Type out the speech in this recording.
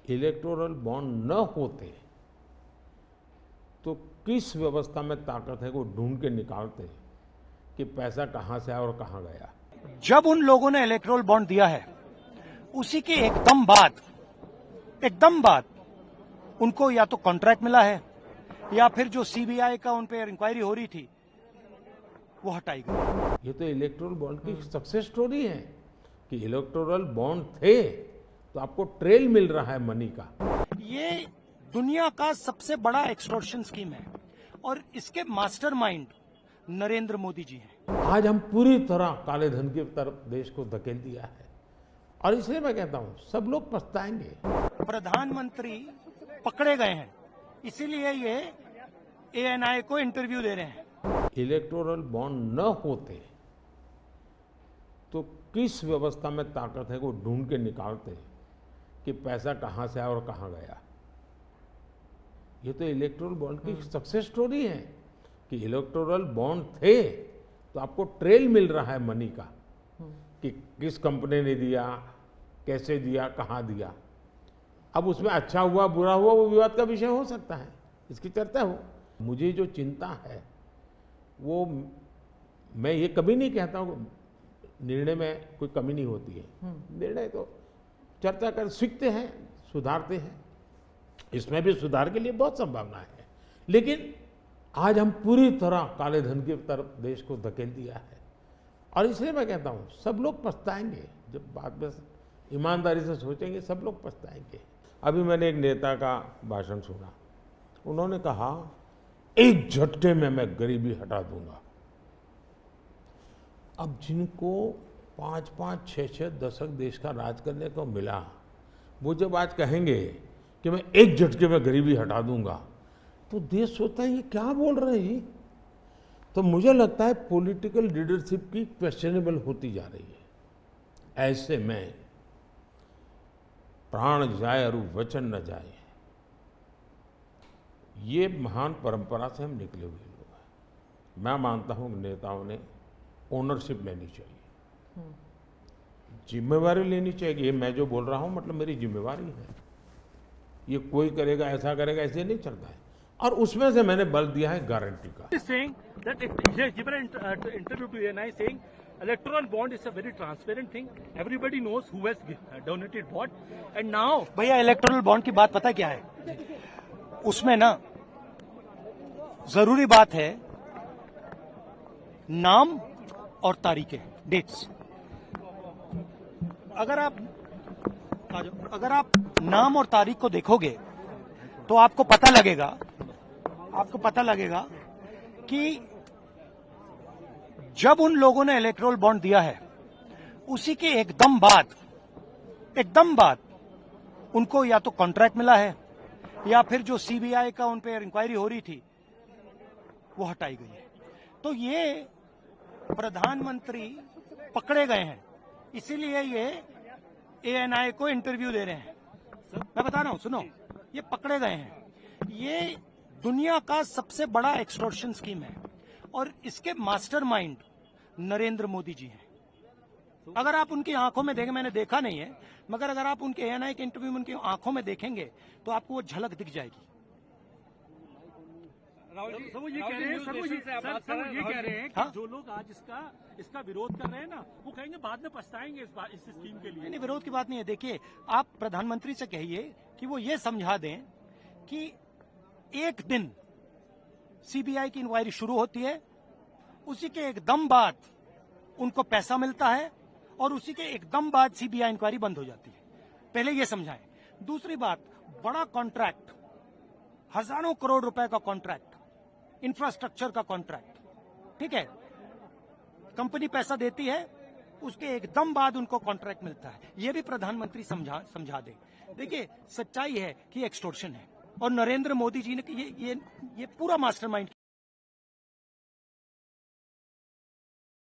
Electoral bond न होते तो किस व्यवस्था में ताकत है वो ढूंढ के निकालते कि पैसा कहां से आया और कहां गया। जब उन लोगों ने इलेक्टोरल बॉन्ड दिया है उसी के एकदम बाद उनको या तो कॉन्ट्रैक्ट मिला है या फिर जो सीबीआई का उन पर इंक्वायरी हो रही थी वो हटाई गई। ये तो इलेक्टोरल बॉन्ड की सक्सेस स्टोरी है कि इलेक्टोरल बॉन्ड थे तो आपको ट्रेल मिल रहा है मनी का। ये दुनिया का सबसे बड़ा एक्सटॉर्शन स्कीम है और इसके मास्टरमाइंड नरेंद्र मोदी जी हैं। आज हम पूरी तरह काले धन की तरफ देश को धकेल दिया है और इसलिए मैं कहता हूं सब लोग पछताएंगे। प्रधानमंत्री पकड़े गए हैं इसीलिए ये एएनआई को इंटरव्यू दे रहे हैं। इलेक्टोरल बॉन्ड न होते तो किस व्यवस्था में ताकत है वो ढूंढ के निकालते कि पैसा कहां से आया और कहां गया। ये तो इलेक्टोरल बॉन्ड की सक्सेस स्टोरी है कि इलेक्टोरल बॉन्ड थे तो आपको ट्रेल मिल रहा है मनी का कि किस कंपनी ने दिया, कैसे दिया, कहां दिया। अब उसमें अच्छा हुआ बुरा हुआ वो विवाद का विषय हो सकता है, इसकी चर्चा हो। मुझे जो चिंता है वो मैं ये कभी नहीं कहता हूँ निर्णय में कोई कमी नहीं होती है। निर्णय तो चर्चा कर सीखते हैं, सुधारते हैं, इसमें भी सुधार के लिए बहुत संभावना है। लेकिन आज हम पूरी तरह काले धन की तरफ देश को धकेल दिया है और इसलिए मैं कहता हूँ सब लोग पछताएंगे। जब बाद में ईमानदारी से सोचेंगे सब लोग पछताएंगे। अभी मैंने एक नेता का भाषण सुना, उन्होंने कहा एक झटके में मैं गरीबी हटा दूंगा। अब जिनको 5-5, 6-6 दशक देश का राज करने को मिला वो जब आज कहेंगे कि मैं एक झटके में गरीबी हटा दूंगा तो देश सोचता है ये क्या बोल रहे हैं। तो मुझे लगता है पॉलिटिकल लीडरशिप की क्वेश्चनेबल होती जा रही है। ऐसे में प्राण जाए और वचन न जाए, ये महान परंपरा से हम निकले हुए लोग हैं। मैं मानता हूं कि नेताओं ने ओनरशिप लेनी चाहिए, जिम्मेवारी लेनी चाहिए। ये मैं जो बोल रहा हूं मतलब मेरी जिम्मेवारी है, ये कोई करेगा ऐसा करेगा ऐसे नहीं चलता है। और उसमें से मैंने बल दिया है गारंटी का। Electoral bond is a very transparent thing. Everybody knows who has donated what. And now, भैया इलेक्टोरल बॉन्ड की बात पता क्या है, उसमें ना जरूरी बात है नाम और तारीखें, डेट्स। अगर आप नाम और तारीख को देखोगे तो आपको पता लगेगा कि जब उन लोगों ने इलेक्टोरल बॉन्ड दिया है उसी के एकदम बाद उनको या तो कॉन्ट्रैक्ट मिला है या फिर जो सीबीआई का उन पर इंक्वायरी हो रही थी वो हटाई गई है। तो ये प्रधानमंत्री पकड़े गए हैं इसीलिए ये एएनआई को इंटरव्यू दे रहे हैं। मैं बता रहा हूं, सुनो, ये पकड़े गए हैं। ये दुनिया का सबसे बड़ा एक्सटॉर्शन स्कीम है और इसके मास्टरमाइंड नरेंद्र मोदी जी हैं। अगर आप उनकी आंखों में देखें, मैंने देखा नहीं है, मगर अगर आप उनके एएनआई के इंटरव्यू में उनकी आंखों में देखेंगे तो आपको वो झलक दिख जाएगी। वो ये कह रहे हैं कि जो लोग आज इसका विरोध कर रहे हैं ना, वो कहेंगे बाद में पछताएंगे इस स्कीम के लिए। नहीं, विरोध की बात नहीं है। देखिए, आप प्रधानमंत्री से कहिए कि वो ये समझा दें कि एक दिन सीबीआई की इंक्वायरी शुरू होती है, उसी के एकदम बाद उनको पैसा मिलता है और उसी के एकदम बाद सीबीआई इंक्वायरी बंद हो जाती है। पहले ये समझाएं। दूसरी बात, बड़ा कॉन्ट्रैक्ट, हजारों करोड़ रुपए का कॉन्ट्रैक्ट, इंफ्रास्ट्रक्चर का कॉन्ट्रैक्ट, ठीक है, कंपनी पैसा देती है, उसके एकदम बाद उनको कॉन्ट्रैक्ट मिलता है। यह भी प्रधानमंत्री समझा दे। देखिए, सच्चाई है कि एक्सटॉर्शन है और नरेंद्र मोदी जी ने ये पूरा मास्टरमाइंड